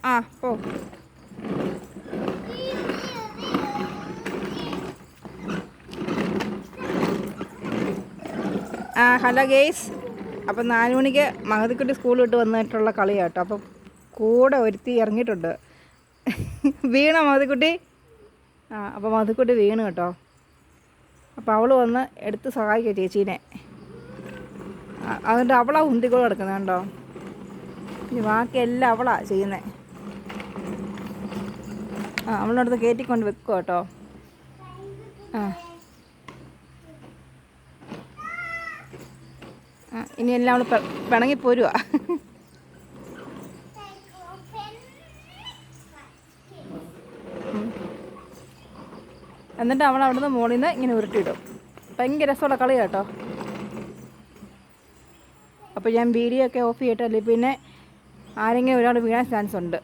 ആ പോ. Hello guys. അപ്പം 4 മണിക്ക് മഹതിക്കുട്ടി സ്കൂൾ വിട്ട് വന്നിട്ടുള്ള കളിയാണ് കേട്ടോ. അപ്പം കൂടെ ഒരുത്തി ഇറങ്ങിയിട്ടുണ്ട്. വീണോ മഹതിക്കുട്ടി? അപ്പോൾ മഹതിക്കുട്ടി വീണ് കേട്ടോ. അപ്പോൾ അവൾ വന്ന് എടുത്ത് സഹായിക്കുക ചേച്ചീനെ. എന്നിട്ട് അവളാ ഉന്തിക്കോട് കിടക്കുന്നത് കണ്ടോ. ഇനി ബാക്കിയെല്ലാം അവളാ ചെയ്യുന്നത്. അവളടുത്ത് കയറ്റിക്കൊണ്ട് വെക്കുക കേട്ടോ. ഇനി എല്ലാം അവൾ പിണങ്ങിപ്പോരുക. എന്നിട്ട് അവൾ അവിടുന്ന് മുകളിൽ നിന്ന് ഇങ്ങനെ ഉരുട്ടിയിടും. ഭയങ്കര രസമുള്ള കളി കേട്ടോ. അപ്പോൾ ഞാൻ വീഡിയോ ഒക്കെ ഓഫ് ചെയ്തിട്ടല്ലേ, പിന്നെ ആരെങ്കിലും ഒരാൾ വീഴാൻ ചാൻസ് ഉണ്ട്.